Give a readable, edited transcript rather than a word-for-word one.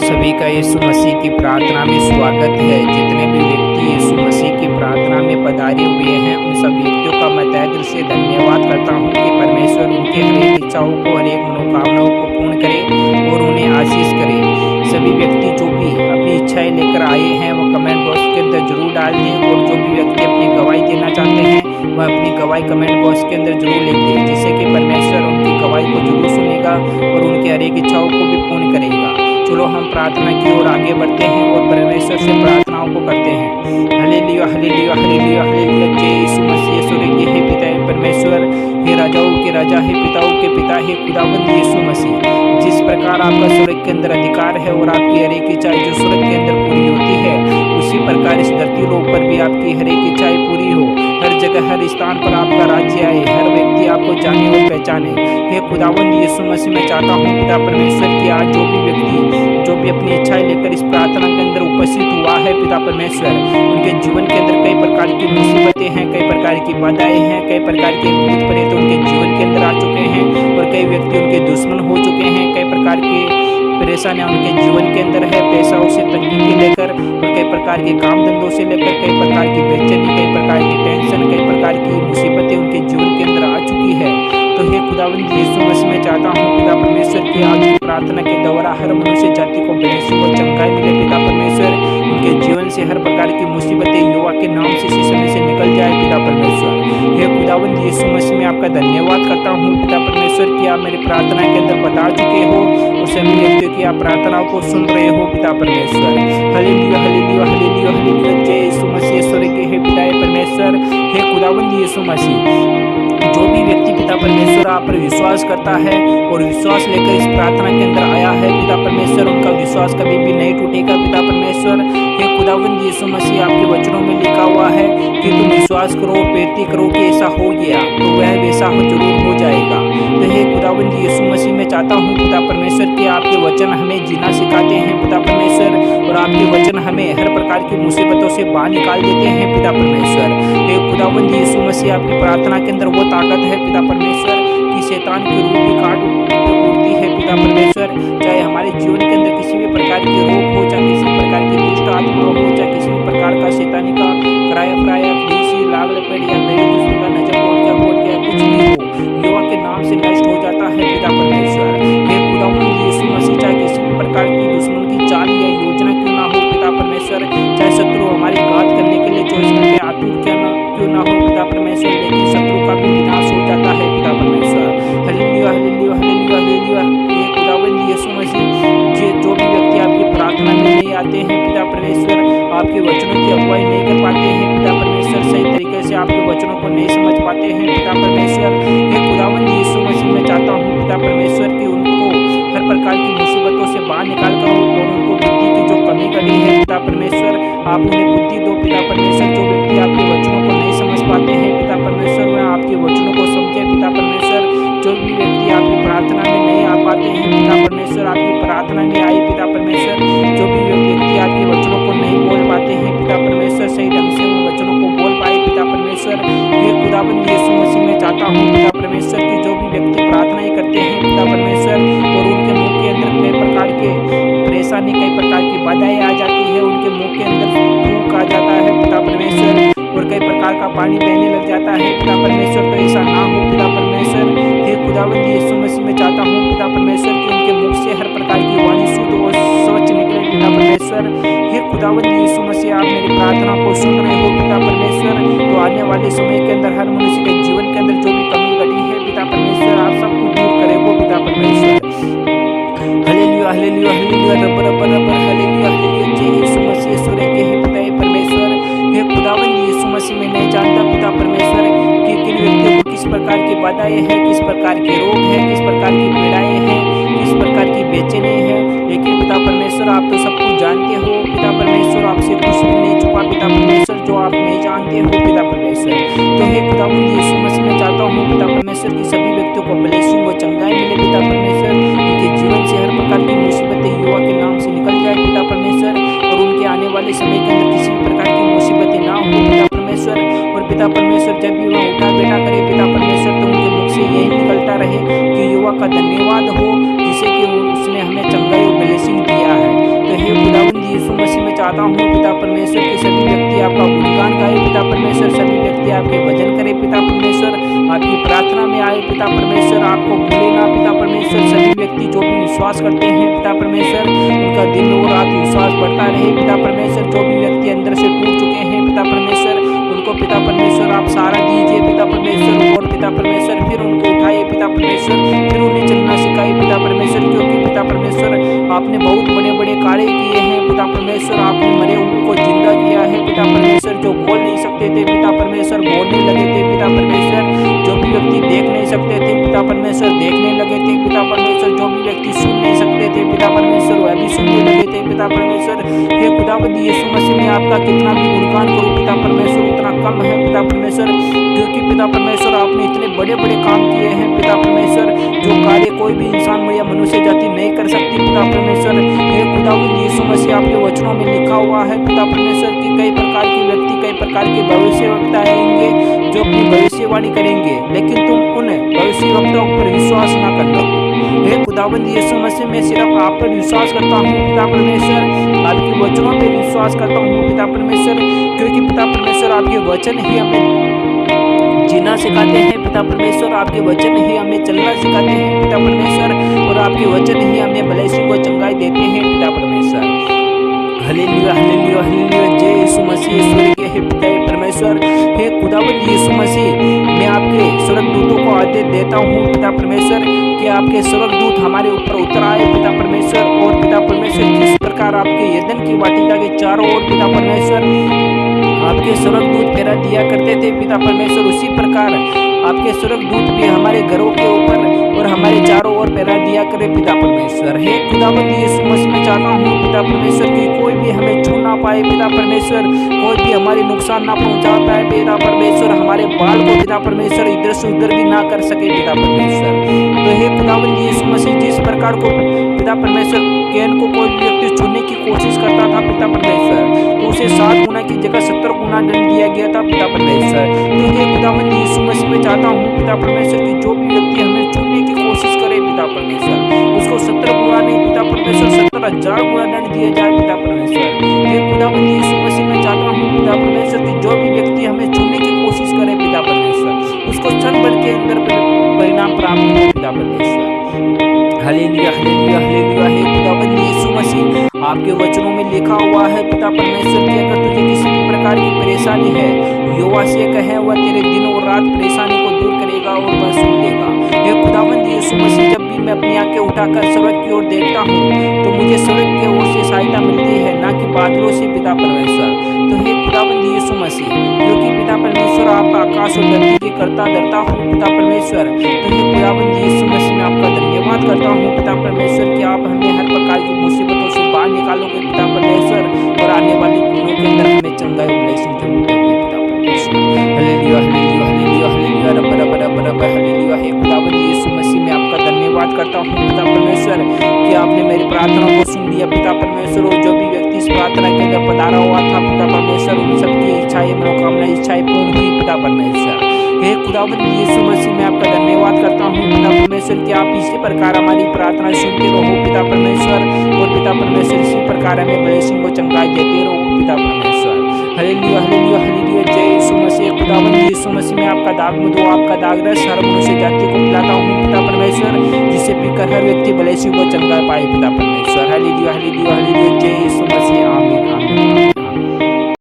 सभी का यीशु मसीह की प्रार्थना में स्वागत है। जितने भी व्यक्ति यीशु मसीह की प्रार्थना में पधारे हुए हैं, उन सब व्यक्तियों का मैं तहे दिल से धन्यवाद करता हूं कि परमेश्वर उनके हर एक इच्छाओं को, हर एक मनोकामनाओं को पूर्ण करे और उन्हें आशीष करे। सभी व्यक्ति जो भी अपनी इच्छाएं लेकर आए हैं, वो कमेंट बॉक्स के अंदर जरूर डाल दें, और जो भी व्यक्ति अपनी गवाही देना चाहते हैं, वह अपनी गवाही कमेंट बॉक्स के अंदर जरूर लिख दें, जिससे कि परमेश्वर उनकी गवाही को जरूर सुनेगा और उनके हर एक इच्छाओं को भी पूर्ण करेगा। चलो हम प्रार्थना की ओर आगे बढ़ते हैं और परमेश्वर से प्रार्थनाओं को करते हैं। Hallelujah hallelujah hallelujah hallelujah. जय यीशु मसीह। स्वर्गीय हे पिता हे परमेश्वर, हे राजाओं के राजा, हे पिताओं के पिता, हे खुदावंद यीशु मसीह, जिस प्रकार आपका स्वर्ग के अंदर अधिकार है और आपकी हर एक इच्छा जो स्वर्ग के अंदर पूरी होती है, उसी प्रकार इस धरती लोक पर भी आपकी हर एक इच्छाएं पूरी हो। हर जगह हर स्थान पर आपका राज्य आए, हर व्यक्ति आपको जाने और पहचाने। हे खुदावंद यीशु मसीह, मैं चाहता हूँ पिता परमेश्वर की आज जो भी व्यक्ति जो भी अपनी इच्छाएं लेकर इस प्रार्थना के अंदर उपस्थित हुआ है, पिता परमेश्वर उनके जीवन के अंदर कई प्रकार की मुसीबतें हैं, कई प्रकार की बाधाएं हैं, कई प्रकार के भूत प्रेत उनके जीवन के अंदर आ चुके हैं, और कई व्यक्ति उनके दुश्मन हो चुके हैं। कई प्रकार की परेशानियां उनके जीवन के अंदर है, पैसाओं से तंगी के लेकर और कई प्रकार के काम धंधों से लेकर कई प्रकार की बेचैनी, कई प्रकार की टेंशन, कई प्रकार की मुसीबतें उनके जीवन के अंदर आ चुकी है। तो हे खुदावंद यीशु मसीह, मैं चाहता हूँ पिता परमेश्वर की आज की प्रार्थना के द्वारा हर मनुष्य जाति को ब्लेसिंग और चंगाई मिले। पिता परमेश्वर उनके जीवन से हर प्रकार की मुसीबतें युवा के नाम से इसी समय से निकल जाए। पिता परमेश्वर हे खुदावंद यीशु मसीह, मैं आपका धन्यवाद करता हूँ पिता परमेश्वर की आप मेरी प्रार्थना के अंदर बता चुके हो और सभी व्यक्तियों की आप प्रार्थनाओं को सुन रहे हो। पिता परमेश्वर हालेलुया हालेलुया हालेलुया हालेलुया। जय यीशु मसीह। स्वर्गीय हे पिता हे परमेश्वर, हे खुदावंद यीशु मसीह, जो भी व्यक्ति पिता परमेश्वर आप पर विश्वास करता है और विश्वास लेकर इस प्रार्थना के अंदर आया है, पिता परमेश्वर उनका विश्वास कभी भी नहीं टूटेगा। पिता परमेश्वर हे खुदावंद यीशु मसीह, आपके वचनों में लिखा हुआ है कि तुम विश्वास करो, प्रीति करो कि ऐसा हो गया तो वह वैसा जरूर हो जाएगा। तो हे खुदावंद यीशु मसीह, मैं चाहता हूँ पिता परमेश्वर कि आपके वचन हमें जीना सिखाते हैं पिता परमेश्वर, और आपके वचन हमें हर प्रकार की मुसीबतों से बाहर निकाल देते हैं। पिता परमेश्वर हे खुदावंद यीशु मसीह, आपकी प्रार्थना के अंदर वो ताकत है पिता परमेश्वर कि शैतान की रूह भी काट उड़ती है। पिता परमेश्वर चाहे हमारे जीवन के अंदर किसी भी प्रकार की रोग हो, चाहे किसी प्रकार की दुष्ट आत्मा हो, चाहे किसी भी प्रकार का शैतानी का कराया फराया किसी लाग लपेट या मेरे दुश्मन का नजर हो गया कुछ भी हो, युवा के नाम से नष्ट हो जाता है। पिता परमेश्वर हे खुदावंद यीशु मसीह, चाहे किसी भी प्रकार की दुश्मन की चाल या योजना क्यों ना हो पिता परमेश्वर, चाहे शत्रु हमारी घात करने के लिए 24 घंटे आतुर क्यों ना हो पिता परमेश्वर, लेकिन शत्रु का भी विनाश हो जाता है। पिता परमेश्वर हालेलुया हालेलुया हालेलुया हालेलुया। ये खुदावंद यीशु मसीह, जो भी व्यक्ति आपकी प्रार्थना में नहीं आते हैं पिता परमेश्वर, आपके वचनों की अगुवाई नहीं कर पाते हैं पिता परमेश्वर, सही तरीके से आपके वचनों को नहीं समझ पाते हैं पिता परमेश्वर, ये खुदावंद यीशु मसीह, मैं चाहता हूँ पिता परमेश्वर कि उनको हर प्रकार की मुसीबतों से बाहर निकाल कर और उनको बुद्धि की जो कमी कड़ी है पिता परमेश्वर, आप उन्हें बुद्धि दो पिता परमेश्वर। जो व्यक्ति आपके वचनों को नहीं समझ पाते हैं पिता परमेश्वर, वह आपके वचनों को समझे पिता परमेश्वर। जो भी व्यक्ति आपकी प्रार्थना में नहीं आ पाते हैं पिता परमेश्वर, आपकी प्रार्थना में आए पिता परमेश्वर। जो भी व्यक्ति आपके वचनों को नहीं बोल पाते हैं पिता परमेश्वर, सही ढंग से उन वचनों को बोल पाए पिता परमेश्वर। ये खुदावंद यीशु मसीह, मैं चाहता हूँ पिता परमेश्वर कि जो भी व्यक्ति प्रार्थनाएं करते हैं पिता परमेश्वर और उनके मुंह के अंदर कई प्रकार के परेशानी, कई प्रकार की बाधाएं आ जाती है, उनके मुंह के अंदर फूंक आ जाता है पिता परमेश्वर, और कई प्रकार का पानी बहने लग जाता है पिता परमेश्वर, तो ऐसा ना हो पिता परमेश्वर। हे खुदावंद यीशु मसीह, मैं चाहता हूँ पिता परमेश्वर कि उनके मुख से हर प्रकार की वाणी शुद्ध और स्वच्छ निकले पिता परमेश्वर। हे खुदावंद यीशु मसीह, आप मेरी प्रार्थना को सुन रहे हो पिता परमेश्वर, तो आने वाले समय के अंदर हर मनुष्य के जीवन के अंदर जो भी कमी घटी है पिता परमेश्वर, आप सब कुछ दूर करे हो पिता परमेश्वर। हालेलुया हालेलुया हालेलुया रब रब रब हालेलुया हालेलुया। जय यीशु मसीह। स्वर्गीय हे पिता हे परमेश्वर, हे खुदावंद यीशु मसीह, मैं नहीं जानता पिता परमेश्वर कि किन व्यक्तियों को किस प्रकार की बाधाएं हैं, किस प्रकार के रोग हैं, किस प्रकार की पीड़ाएं हैं, किस प्रकार की बेचैनी है, लेकिन पिता परमेश्वर आप तो सब कुछ जानते हो पिता परमेश्वर, आपसे कुछ भी नहीं छुपा पिता परमेश्वर जो आप नहीं जानते हो पिता परमेश्वर। तो हे खुदावंद यीशु मसीह, मैं चाहता हूँ पिता परमेश्वर की सभी व्यक्तियों को ब्लेसिंग और चंगाई मिले पिता परमेश्वर, उनके जीवन से हर प्रकार की मुसीबतें युवा के नाम से निकल जाए पिता परमेश्वर, और उनके आने वाले समय के अंदर किसी भी प्रकार की मुसीबतें ना हो पिता परमेश्वर। और पिता परमेश्वर जब भी वह उठा बैठा करे पिता परमेश्वर, तो उनके मुख से यही निकलता रहे कि युवा का धन्यवाद हो, जिसे कि उसने हमें चंगाई और ब्लेसिंग दिया है। चाहता हूँ पिता परमेश्वर कि सभी व्यक्ति आपका गुणगान गाए पिता परमेश्वर, सभी व्यक्ति आपके भजन करे पिता परमेश्वर, आपकी प्रार्थना में आए पिता परमेश्वर, आपको भूले ना पिता परमेश्वर। सभी व्यक्ति जो भी विश्वास करते हैं पिता परमेश्वर, उनका दिन और रात विश्वास बढ़ता रहे पिता परमेश्वर। जो भी व्यक्ति अंदर से टूट चुके हैं पिता परमेश्वर, उनको पिता परमेश्वर आप सहारा दीजिए पिता परमेश्वर, और पिता परमेश्वर फिर उनको उठाइए पिता परमेश्वर, फिर उन्हें चलना सिखाइए पिता परमेश्वर। क्योंकि पिता परमेश्वर आपने बहुत बड़े बड़े कार्य किए हैं पिता परमेश्वर, आपने मरे हुए को जिंदा किया है पिता परमेश्वर। जो बोल नहीं सकते थे पिता परमेश्वर बोलने लगे थे पिता परमेश्वर, जो भी व्यक्ति देख नहीं सकते थे पिता परमेश्वर देखने लगे थे पिता परमेश्वर, जो भी व्यक्ति सुन नहीं सकते थे पिता परमेश्वर वह भी सुनने लगे थे पिता परमेश्वर। हे खुदावंद यीशु मसीह में आपका कितना भी गुणगान करूं पिता परमेश्वर उतना कम है पिता परमेश्वर, क्योंकि पिता परमेश्वर आपने इतने बड़े बड़े काम किए हैं पिता परमेश्वर, जो कार्य कोई भी इंसान या मनुष्य जाति नहीं कर सकती पिता परमेश्वर। हे खुदावंद यीशु मसीह आपके वचनों में लिखा हुआ है पिता परमेश्वर कि कई प्रकार के व्यक्ति कई प्रकार के भविष्यवक्ता आएंगे जो अपनी भविष्यवाणी करेंगे, लेकिन तुम उन भविष्यवक्ताओं पर विश्वास न करना। हे खुदावंद यीशु मसीह में सिर्फ आप पर विश्वास करता हूँ पिता परमेश्वर, आपके वचनों पर विश्वास करता हूँ पिता परमेश्वर, क्योंकि पिता परमेश्वर आपके वचन ही हमें जीना सिखाते हैं पिता परमेश्वर, आपके वचन ही हमें चलना सिखाते हैं पिता परमेश्वर, और आपके वचन ही हमें भलाई को चंगाई देते हैं पिता परमेश्वर। हालेलुया हालेलुया हालेलुया, जय यीशु मसीह ईश्वर के हे पिता परमेश्वर। हे खुदावंद यीशु मसीह मैं आपके स्वर्गदूतों को आदेश देता हूँ पिता परमेश्वर कि आपके स्वर्गदूत हमारे ऊपर उतर आए पिता परमेश्वर, और पिता परमेश्वर जिस प्रकार आपके यदन की वाटिका के चारों ओर पिता परमेश्वर आपके स्वर्गदूत फेरा दिया करते थे पिता परमेश्वर, उसी प्रकार आपके स्वर्गदूत भी हमारे घरों के ऊपर और हमारे चारों ओर फेरा दिया करे पिता परमेश्वर। हे खुदावंद यीशु मसीह में चाहता हूँ पिता परमेश्वर कि कोई भी हमें छू ना पाए पिता परमेश्वर, कोई भी हमारे नुकसान ना पहुंचा पाए पिता परमेश्वर, हमारे बाल को पिता परमेश्वर इधर से उधर भी ना कर सके पिता परमेश्वर। तो हे खुदावंद यीशु मसीह जिस प्रकार को पिता परमेश्वर कैन को कोई व्यक्ति छूने की कोशिश करता था पिता परमेश्वर, तो उसे 7 गुना की जगह 70 गुना दंड दिया गया था पिता परमेश्वर। तो हे खुदावंद यीशु मसीह में चाहता हूँ पिता परमेश्वर कि जो भी व्यक्ति हमें छूने की कोशिश करे पिता परमेश्वर, उसको 70 गुना नहीं पिता परमेश्वर 70,000 गुना दंड दिया जाए पिता परमेश्वर। हे खुदावंद यीशु मसीह में चाहता हूँ पिता परमेश्वर कि जो भी व्यक्ति हमें छूने की कोशिश करे पिता परमेश्वर, उसको क्षण भर के अंदर परिणाम प्राप्त हो पिता परमेश्वर। हालेलुया हालेलुया हालेलुया, हे खुदावंद यीशु मसीह आपके वचनों में लिखा हुआ है पिता परमेश्वर कि अगर तुझे किसी भी प्रकार की परेशानी है, यहोवा से कहे वह तेरे दिन और रात परेशानी को दूर करेगा और वह सुन लेगा। हे खुदावंद यीशु मसीह जब भी मैं अपनी आंखें उठाकर स्वर्ग की ओर देखता हूँ तो मुझे स्वर्ग की ओर से सहायता मिलती है, ना कि बादलों से पिता परमेश्वर। तो हे खुदावंद यीशु मसीह, क्योंकि पिता परमेश्वर आप आकाश और धरती के कर्ता धरता हूँ पिता परमेश्वर, तो हे खुदावंद यीशु मसीह मैं आपका धन्यवाद करता हूँ पिता परमेश्वर कि आप हमें हर प्रकार की मुसीबतों से बाहर निकालोगे पिता परमेश्वर, और आने वाले दिनों के अंदर हमें चंगाई और ब्लेसिंग जरूर देंगे पिता परमेश्वर। हालेलुया हालेलुया हालेलुया हालेलुया रब रब रब रब हालेलुया। हे खुदावंद यीशु मसीह मैं आपका धन्यवाद करता हूँ पिता परमेश्वर कि आपने मेरी प्रार्थना को सुन लिया पिता परमेश्वर, और जो भी व्यक्ति इस प्रार्थना के अंदर पधारा हुआ था पिता परमेश्वर, उन सबकी इच्छाएं मनोकामना इच्छाएं पूर्ण हुई पिता परमेश्वर। हे खुदावंद यीशु मसीह मैं आपका धन्यवाद करता हूँ पिता परमेश्वर कि आप इसी प्रकार हमारी प्रार्थना सुनते रहो पिता परमेश्वर, और पिता परमेश्वर इसी प्रकार हमें ब्लेसिंग को चंगाई देते रहो पिता परमेश्वर। हालेलुया हालेलुया हालेलुया, जय यीशु मसीह। खुदावंद यीशु मसीह में आपका दाग मधु आपका दाग रस हर मनुष्य जाति को पिलाता हूँ पिता परमेश्वर, जिससे पीकर हर व्यक्ति ब्लेसिंग को चंगा पाए पिता परमेश्वर। Hallelujah hallelujah hallelujah,